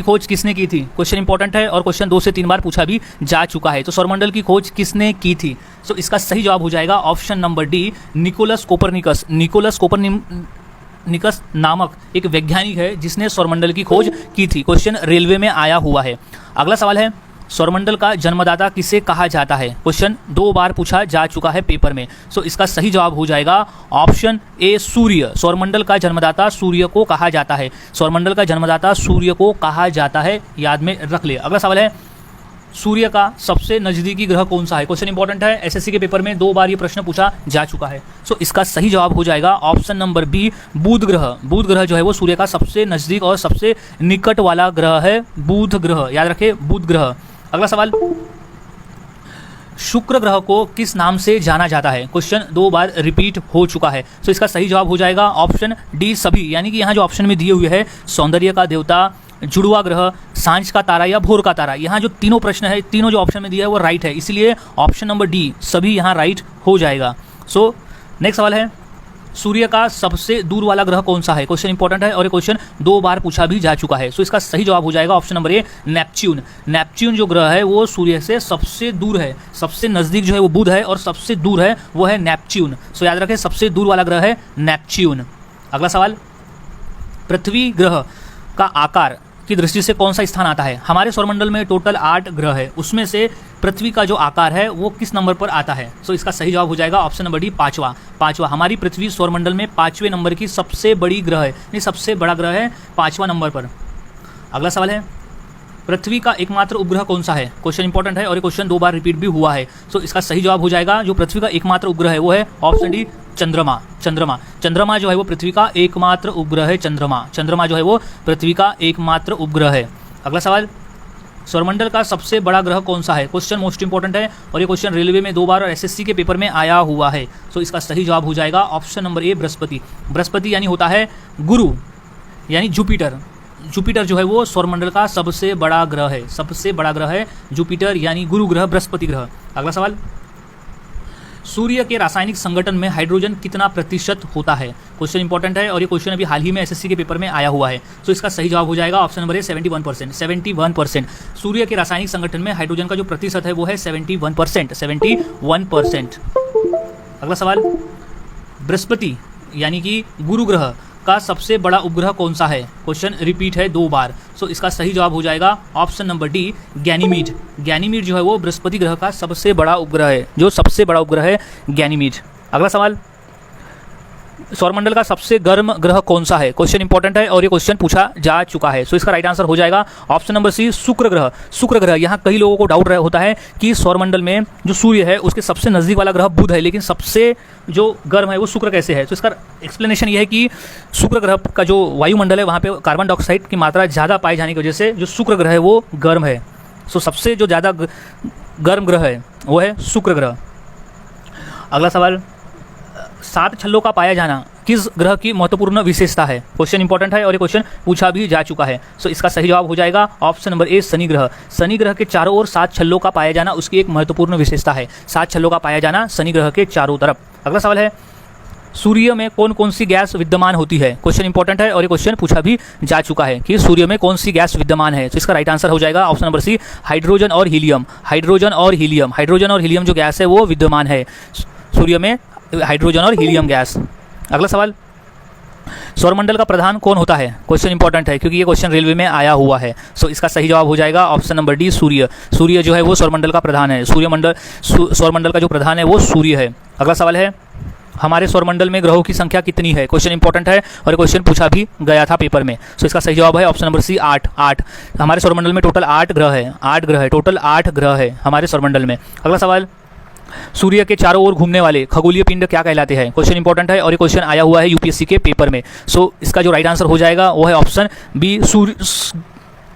खोज किसने की थी? क्वेश्चन इंपॉर्टेंट है और क्वेश्चन 2 से 3 बार पूछा भी जा चुका है। तो सौरमंडल की खोज किसने की थी? तो इसका सही जवाब हो जाएगा option number D, Nicholas Copernicus. Nicholas Copernicus नामक एक वैज्ञानिक है जिसने सौरमंडल की खोज की थी। क्वेश्चन रेलवे में आया हुआ है। अगला सवाल है, सौरमंडल का जन्मदाता किसे कहा जाता है? क्वेश्चन 2 बार पूछा जा चुका है पेपर में। सो इसका सही जवाब हो जाएगा ऑप्शन ए, सूर्य। सौरमंडल का जन्मदाता सूर्य को कहा जाता है। सौरमंडल का जन्मदाता सूर्य को कहा जाता है, याद में रख ले। अगला सवाल है, सूर्य का सबसे नजदीकी ग्रह कौन सा है? क्वेश्चन इंपॉर्टेंट है, एसएससी के पेपर में 2 बार ये प्रश्न पूछा जा चुका है। सो इसका सही जवाब हो जाएगा ऑप्शन नंबर बी, बुध ग्रह। बुध ग्रह जो है वो सूर्य का सबसे नजदीक और सबसे निकट वाला ग्रह है, बुध ग्रह। याद रखें, बुध ग्रह। अगला सवाल, शुक्र ग्रह को किस नाम से जाना जाता है? क्वेश्चन 2 बार रिपीट हो चुका है। तो इसका सही जवाब हो जाएगा ऑप्शन डी, सभी। यानी कि यहाँ जो ऑप्शन में दिए हुए है, सौंदर्य का देवता, जुड़वा ग्रह, सांझ का तारा या भोर का तारा, यहाँ जो तीनों प्रश्न है, तीनों जो ऑप्शन में दिया है वो राइट है, इसलिए ऑप्शन नंबर डी, सभी यहाँ राइट हो जाएगा। सो नेक्स्ट सवाल है, सूर्य का सबसे दूर वाला ग्रह कौन सा है? क्वेश्चन इंपॉर्टेंट है और ये क्वेश्चन 2 बार पूछा भी जा चुका है। सो इसका सही जवाब हो जाएगा ऑप्शन नंबर ए, नेपच्यून। नेपच्यून जो ग्रह है वो सूर्य से सबसे दूर है। सबसे नजदीक जो है वो बुध है और सबसे दूर है वो है नेपच्यून। सो याद रखें, सबसे दूर वाला ग्रह है नेपच्यून। अगला सवाल, पृथ्वी ग्रह का आकार की दृष्टि से कौन सा स्थान आता है? हमारे सौरमंडल में टोटल 8 ग्रह है, उसमें से पृथ्वी का जो आकार है वो किस नंबर पर आता है? सो इसका सही जवाब हो जाएगा ऑप्शन नंबर डी, 5वां। हमारी पृथ्वी सौरमंडल में 5वें नंबर की सबसे बड़ी ग्रह है, नहीं सबसे बड़ा ग्रह है 5वां नंबर पर। अगला सवाल है, पृथ्वी का एकमात्र उपग्रह कौन सा है? क्वेश्चन इंपॉर्टेंट है और ये क्वेश्चन 2 बार रिपीट भी हुआ है। सो इसका सही जवाब हो जाएगा, जो पृथ्वी का एकमात्र उपग्रह है वो है ऑप्शन डी, चंद्रमा। चंद्रमा जो है वो पृथ्वी का एकमात्र उपग्रह है। चंद्रमा जो है वो पृथ्वी का एकमात्र उपग्रह है। अगला सवाल, सौरमंडल का सबसे बड़ा ग्रह कौन सा है? क्वेश्चन मोस्ट इंपॉर्टेंट है और ये क्वेश्चन रेलवे में 2 बार और एसएससी के पेपर में आया हुआ है। सो इसका सही जवाब हो जाएगा ऑप्शन नंबर ए, बृहस्पति। बृहस्पति यानी होता है गुरु, यानी जुपिटर। जुपिटर जो है वो सौरमंडल का सबसे बड़ा ग्रह है। सबसे बड़ा ग्रह है जुपिटर, यानी गुरु ग्रह, बृहस्पति ग्रह। अगला सवाल, सूर्य के रासायनिक संगठन में हाइड्रोजन कितना प्रतिशत होता है? क्वेश्चन इंपॉर्टेंट है और ये क्वेश्चन अभी हाल ही में एसएससी के पेपर में आया हुआ है। तो इसका सही जवाब हो जाएगा ऑप्शन नंबर ए, 71%। 71%। सूर्य के रासायनिक संगठन में हाइड्रोजन का जो प्रतिशत है वो है 71%। 71%। अगला सवाल, बृहस्पति यानी कि गुरु ग्रह का सबसे बड़ा उपग्रह कौन सा है? क्वेश्चन रिपीट है 2 बार। सो इसका सही जवाब हो जाएगा option number D, Ganymede. Ganymede जो है वो बृहस्पति ग्रह का सबसे बड़ा उपग्रह है, जो सबसे बड़ा उपग्रह है गैनीमीड। अगला सवाल, सौरमंडल का सबसे गर्म ग्रह कौन सा है? क्वेश्चन इंपॉर्टेंट है और ये क्वेश्चन पूछा जा चुका है। सो इसका राइट आंसर हो जाएगा ऑप्शन नंबर सी, शुक्र ग्रह। शुक्र ग्रह, यहाँ कई लोगों को डाउट होता है कि सौरमंडल में जो सूर्य है उसके सबसे नजदीक वाला ग्रह बुध है, लेकिन सबसे जो गर्म है वो शुक्र कैसे है? तो इसका एक्सप्लेनेशन ये है कि शुक्र ग्रह का जो वायुमंडल है वहाँ पे कार्बन डाइऑक्साइड की मात्रा ज़्यादा पाए जाने की वजह से जो शुक्र ग्रह है वो गर्म है। सो सबसे जो ज़्यादा गर्म ग्रह है वो है शुक्र ग्रह। अगला सवाल, 7 छल्लों का पाया जाना किस ग्रह की महत्वपूर्ण विशेषता है? क्वेश्चन इंपॉर्टेंट है और ये क्वेश्चन पूछा भी जा चुका है। सो इसका सही जवाब हो जाएगा ऑप्शन नंबर ए, शनि ग्रह। शनि ग्रह के चारों ओर 7 छल्लों का पाया जाना उसकी एक महत्वपूर्ण विशेषता है। 7 छल्लों का पाया जाना शनि ग्रह के चारों तरफ। अगला सवाल है, सूर्य में कौन कौन सी गैस विद्यमान होती है? क्वेश्चन इंपॉर्टेंट है और ये क्वेश्चन पूछा भी जा चुका है कि सूर्य में कौन सी गैस विद्यमान है। तो इसका राइट आंसर हो जाएगा ऑप्शन नंबर सी, हाइड्रोजन और हीलियम। हाइड्रोजन और हीलियम जो गैस है वो विद्यमान है सूर्य में, हाइड्रोजन और हीलियम गैस। अगला सवाल, सौरमंडल का प्रधान कौन होता है? क्वेश्चन इंपॉर्टेंट है क्योंकि ये क्वेश्चन रेलवे में आया हुआ है। सो इसका सही जवाब हो जाएगा ऑप्शन नंबर डी, सूर्य। सूर्य जो है वो सौरमंडल का प्रधान है। सौरमंडल का जो प्रधान है वो सूर्य है। अगला सवाल है, हमारे सौरमंडल में ग्रहों की संख्या कितनी है? क्वेश्चन इंपॉर्टेंट है और क्वेश्चन पूछा भी गया था पेपर में। सो इसका सही जवाब है ऑप्शन नंबर सी, 8। हमारे सौरमंडल में टोटल 8 ग्रह है। 8 ग्रह है, टोटल 8 ग्रह है हमारे सौरमंडल में। अगला सवाल, सूर्य के चारों ओर घूमने वाले खगोलीय पिंड क्या कहलाते हैं? क्वेश्चन इंपॉर्टेंट है और ये क्वेश्चन आया हुआ है यूपीएससी के पेपर में। सो इसका जो राइट आंसर हो जाएगा वो है ऑप्शन बी, सूर्य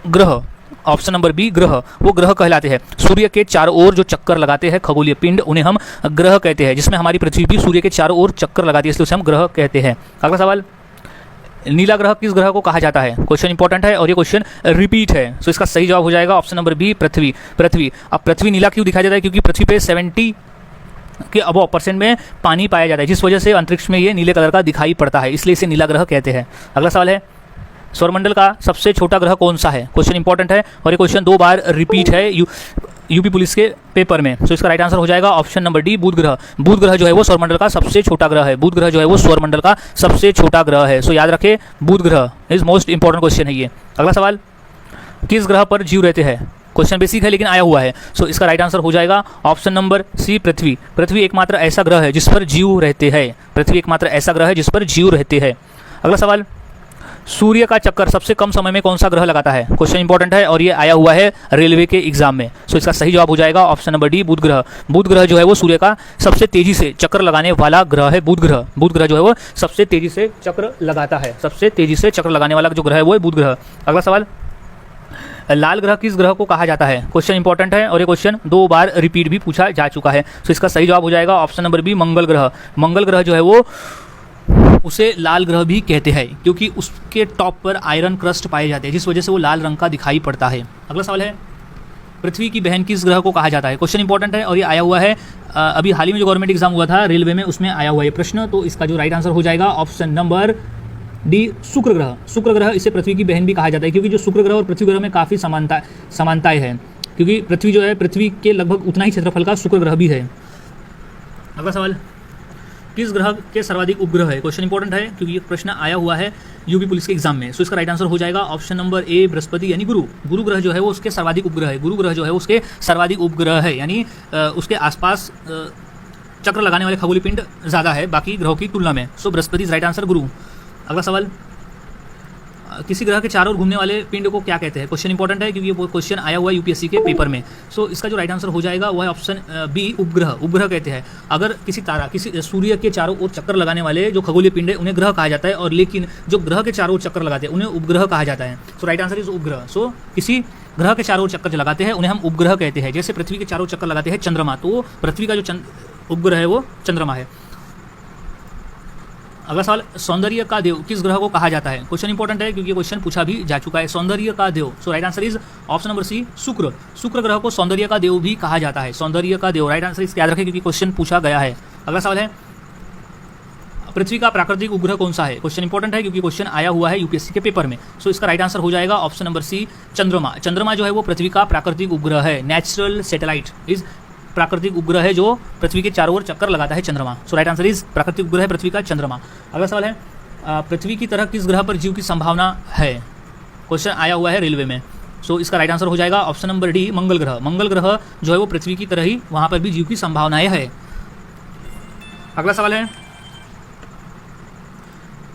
ग्रह। ऑप्शन नंबर बी, ग्रह। वो ग्रह कहलाते हैं। सूर्य के चारों ओर जो चक्कर लगाते हैं खगोलीय पिंड, उन्हें हम ग्रह कहते हैं, जिसमें हमारी पृथ्वी भी सूर्य के चारों ओर चक्कर लगाती है, इसलिए उसे हम ग्रह कहते हैं। अगला सवाल, नीला ग्रह किस ग्रह को कहा जाता है? क्वेश्चन इंपॉर्टेंट है और ये क्वेश्चन रिपीट है। सो इसका सही जवाब हो जाएगा ऑप्शन नंबर बी, पृथ्वी। अब पृथ्वी नीला क्यों दिखाई देता है? क्योंकि पृथ्वी पे 70 के अबव % में पानी पाया जाता है, जिस वजह से अंतरिक्ष में ये नीले कलर का दिखाई पड़ता है, इसलिए इसे नीला ग्रह कहते हैं। अगला सवाल है, सौरमंडल का सबसे छोटा ग्रह कौन सा है? क्वेश्चन इंपॉर्टेंट है और ये क्वेश्चन 2 बार रिपीट है यूपी पुलिस के पेपर में। सो इसका राइट आंसर हो जाएगा ऑप्शन नंबर डी, बुध ग्रह। बुध ग्रह जो है वो सौरमंडल का सबसे छोटा ग्रह है। बुध ग्रह जो है वो सौरमंडल का सबसे छोटा ग्रह है। सो याद रखें, बुध ग्रह इज मोस्ट इंपॉर्टेंट क्वेश्चन है ये। अगला सवाल, किस ग्रह पर जीव रहते हैं? क्वेश्चन बेसिक है लेकिन आया हुआ है। सो इसका राइट आंसर हो जाएगा ऑप्शन नंबर सी, पृथ्वी। पृथ्वी एकमात्र ऐसा ग्रह है जिस पर जीव रहते हैं। पृथ्वी एकमात्र ऐसा ग्रह है जिस पर जीव रहते हैं। अगला सवाल, सूर्य का चक्कर सबसे कम समय में कौन सा ग्रह लगाता है? क्वेश्चन इंपॉर्टेंट है और ये आया हुआ है रेलवे के एग्जाम में। सो इसका सही जवाब हो जाएगा ऑप्शन नंबर डी, बुध ग्रह। बुध ग्रह जो है वो सूर्य का सबसे तेजी से चक्कर लगाने वाला ग्रह है। बुध ग्रह, बुध ग्रह जो है वो सबसे तेजी से चक्र लगाता है। सबसे तेजी से चक्र लगाने वाला जो ग्रह है वो है बुध ग्रह। अगला सवाल, लाल ग्रह किस ग्रह को कहा जाता है? क्वेश्चन इंपॉर्टेंट है और ये क्वेश्चन 2 बार रिपीट भी पूछा जा चुका है। सो इसका सही जवाब हो जाएगा ऑप्शन नंबर बी, मंगल ग्रह। मंगल ग्रह जो है वो उसे लाल ग्रह भी कहते हैं क्योंकि उसके टॉप पर आयरन क्रस्ट पाए जाते हैं जिस वजह से वो लाल रंग का दिखाई पड़ता है। अगला सवाल है, पृथ्वी की बहन किस ग्रह को कहा जाता है? क्वेश्चन इंपॉर्टेंट है और ये आया हुआ है अभी हाल ही में जो गवर्नमेंट एग्जाम हुआ था रेलवे में, उसमें आया हुआ है प्रश्न। तो इसका जो राइट आंसर हो जाएगा ऑप्शन नंबर डी, शुक्र ग्रह। शुक्र ग्रह इसे पृथ्वी की बहन भी कहा जाता है क्योंकि जो शुक्र ग्रह और पृथ्वी ग्रह में काफ़ी समानताएं हैं क्योंकि पृथ्वी जो है पृथ्वी के लगभग उतना ही क्षेत्रफल का शुक्र ग्रह भी है। अगला सवाल, किस ग्रह के सर्वाधिक उपग्रह है? क्वेश्चन इंपॉर्टेंट है क्योंकि ये प्रश्न आया हुआ है यूपी पुलिस के एग्जाम में। सो इसका राइट आंसर हो जाएगा ऑप्शन नंबर ए, बृहस्पति यानी गुरु। गुरु ग्रह जो है वो उसके सर्वाधिक उपग्रह है। गुरु ग्रह जो है उसके सर्वाधिक उपग्रह है यानी उसके आसपास चक्र लगाने वाले खगोलीय पिंड ज़्यादा है बाकी ग्रहों की तुलना में। सो बृहस्पति इज राइट आंसर, गुरु। अगला सवाल, किसी ग्रह के चारों ओर घूमने वाले पिंड को क्या कहते हैं? क्वेश्चन इंपॉर्टेंट है क्योंकि वो क्वेश्चन आया हुआ है यूपीएससी के पेपर में। सो इसका जो राइट आंसर हो जाएगा वो है ऑप्शन बी, उपग्रह। उपग्रह कहते हैं अगर किसी तारा, किसी सूर्य के चारों ओर चक्कर लगाने वाले जो खगोलीय पिंड है उन्हें ग्रह कहा जाता है और लेकिन जो ग्रह के चारों ओर चक्कर लगाते हैं उन्हें उपग्रह कहा जाता है। सो राइट आंसर इज उपग्रह। सो किसी ग्रह के चारों ओर चक्कर लगाते हैं उन्हें हम उपग्रह कहते हैं। जैसे पृथ्वी के चारों ओर चक्कर लगाते हैं चंद्रमा, तो पृथ्वी का जो उपग्रह है वो चंद्रमा है। अगला सवाल, सौंदर्य का देव किस ग्रह को कहा जाता है? क्वेश्चन इंपॉर्टेंट है क्योंकि क्वेश्चन पूछा भी जा चुका है। सौंदर्य का देव, so right answer is option number C, शुक्र। शुक्र ग्रह को सौंदर्य का देव भी कहा जाता है। सौंदर्य का देव, राइट आंसर इसका याद रखें क्योंकि क्वेश्चन पूछा गया है। अगला सवाल है, पृथ्वी का प्राकृतिक उपग्रह कौन सा है? क्वेश्चन इंपॉर्टेंट है क्योंकि क्वेश्चन आया हुआ है यूपीएससी के पेपर में। सो इसका राइट आंसर हो जाएगा ऑप्शन नंबर सी, चंद्रमा। चंद्रमा जो है वो पृथ्वी का प्राकृतिक उपग्रह है। नेचुरल सैटेलाइट इज प्राकृतिक उपग्रह है जो पृथ्वी के चारों ओर चक्कर लगाता है, चंद्रमा। सो राइट आंसर इज प्राकृतिक उपग्रह है पृथ्वी का चंद्रमा। अगला सवाल है, पृथ्वी की तरह किस ग्रह पर जीव की संभावना है? क्वेश्चन आया हुआ है रेलवे में। सो इसका राइट आंसर हो जाएगा ऑप्शन नंबर डी, मंगल ग्रह। मंगल ग्रह जो है वो पृथ्वी की तरह ही वहाँ पर भी जीव की संभावनाएं है। अगला सवाल है,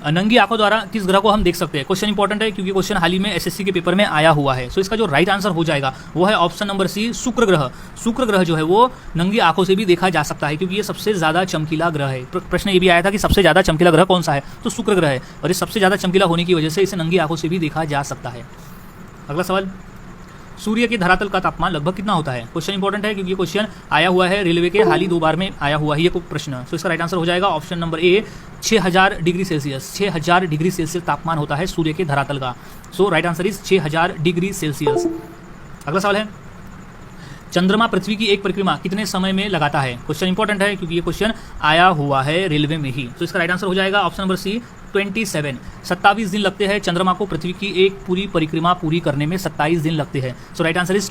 नंगी आंखों द्वारा किस ग्रह को हम देख सकते हैं? क्वेश्चन इंपॉर्टेंट है क्योंकि क्वेश्चन हाल ही में एसएससी के पेपर में आया हुआ है। सो इसका जो राइट आंसर हो जाएगा वो है ऑप्शन नंबर सी, शुक्र ग्रह। शुक्र ग्रह जो है वो नंगी आंखों से भी देखा जा सकता है क्योंकि ये सबसे ज़्यादा चमकीला ग्रह है। प्रश्न ये भी आया था कि सबसे ज़्यादा चमकीला ग्रह कौन सा है, तो शुक्र ग्रह है और ये सबसे ज़्यादा चमकीला होने की वजह से इसे नंगी आंखों से भी देखा जा सकता है। अगला सवाल, सूर्य के धरातल का तापमान लगभग कितना होता है? क्वेश्चन इंपॉर्टेंट है क्योंकि क्वेश्चन आया हुआ है रेलवे के हाल ही 2 बार में आया हुआ है ये प्रश्न। सो इसका राइट आंसर हो जाएगा option number A, 6000 degree Celsius. 6000 degree Celsius तापमान होता है सूर्य के धरातल का। So right answer is 6000 degree Celsius. अगला सवाल है, चंद्रमा पृथ्वी की एक परिक्रमा कितने समय में लगाता है? क्वेश्चन इंपॉर्टेंट है क्योंकि ये क्वेश्चन आया हुआ है रेलवे में ही। तो इसका राइट आंसर हो जाएगा ऑप्शन नंबर सी, 27 दिन लगते हैं चंद्रमा को पृथ्वी की एक पूरी परिक्रमा पूरी करने में 27 दिन लगते हैं। सो राइट आंसर इज